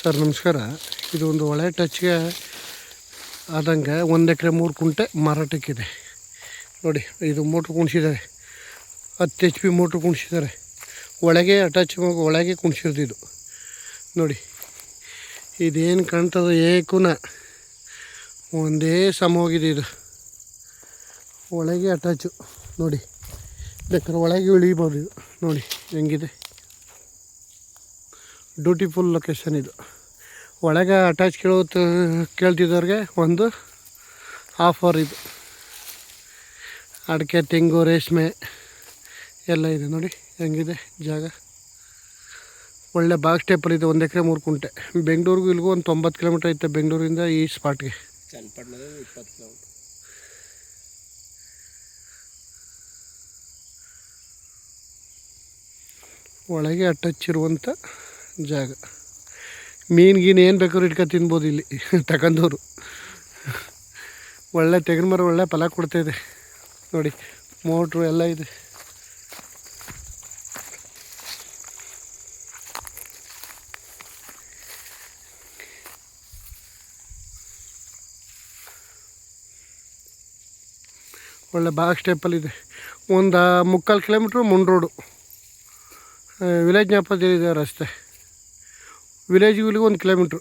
Sir ನಮಸ್ಕಾರ. ಇದು ಒಂದು ಒಳ್ಳೆ ಟಚ್ಗೆ ಆದಂಗೆ 1 ಎಕರೆ 3 ಕುಂಟೆ ಮಾರಾಟಕ್ಕಿದೆ ನೋಡಿ. ಇದು ಮೋಟ್ರ್ ಕುಣಿಸಿದ್ದಾರೆ, 10 HP ಮೋಟ್ರ್ ಕುಣಿಸಿದ್ದಾರೆ. ಒಳಗೆ ಅಟ್ಯಾಚ್ ಒಳಗೆ ಕುಣಿಸಿರೋದು ನೋಡಿ. ಇದೇನು ಕಾಣ್ತದೆ ಏಕುನ ಒಂದೇ ಸಮ ಹೋಗಿದೆ. ಇದು ಒಳಗೆ ಅಟ್ಯಾಚು ನೋಡಿ, ಬೇಕಾದ್ರೆ ಒಳಗೆ ಇಳಿಬೋದು. ಇದು ನೋಡಿ ಹೆಂಗಿದೆ, ಬ್ಯೂಟಿಫುಲ್ ಲೊಕೇಶನ್. ಇದು ಒಳಗೆ ಅಟ್ಯಾಚ್ ಕೇಳ್ತಿದ್ದವ್ರಿಗೆ ಒಂದು ಆಫರ್. ಇದು ಅಡಿಕೆ, ತೆಂಗು, ರೇಷ್ಮೆ ಎಲ್ಲ ಇದೆ ನೋಡಿ ಹೆಂಗಿದೆ ಜಾಗ. ಒಳ್ಳೆ ಬಾಕ್ಸ್ ಟೈಪಲ್ಲಿ ಇದೆ. 1 ಎಕರೆ 3 ಕುಂಟೆ. ಬೆಂಗಳೂರಿಗೂ ಇಲ್ಲಿಗೂ ಒಂದು 90 ಕಿಲೋಮೀಟ್ರ್ ಐತೆ, ಬೆಂಗಳೂರಿಂದ ಈ ಸ್ಪಾಟ್ಗೆ. 20 ಕಿಲೋಮೀಟ್ರ್. ಒಳಗೆ ಅಟ್ಯಾಚ್ ಇರುವಂಥ ಜಾಗ. ಮೀನು ಏನು ಬೇಕಾದ್ರೂ ಇಟ್ಕೊ ತಿನ್ಬೋದು ಇಲ್ಲಿ ತಗೊಂಡವರು. ಒಳ್ಳೆ ತೆಂಗಿನ ಮರ ಒಳ್ಳೆ ಫಲ ಕೊಡ್ತಾಯಿದೆ ನೋಡಿ. ಮೋಟ್ರು ಎಲ್ಲ ಇದೆ. ಒಳ್ಳೆ ಬಾಕ್ಸ್ ಟೈಪಲ್ಲಿದೆ. ಒಂದು 3/4 ಕಿಲೋಮೀಟ್ರ್ ಮುಂಡ್ ರೋಡು. ವಿಲೇಜ್ ಜ್ಞಾಪಕ ಇದೆ ರಸ್ತೆ. ವಿಲೇಜಿಗೆ ಇಲ್ಲಿಗೆ 1 ಕಿಲೋಮೀಟ್ರು.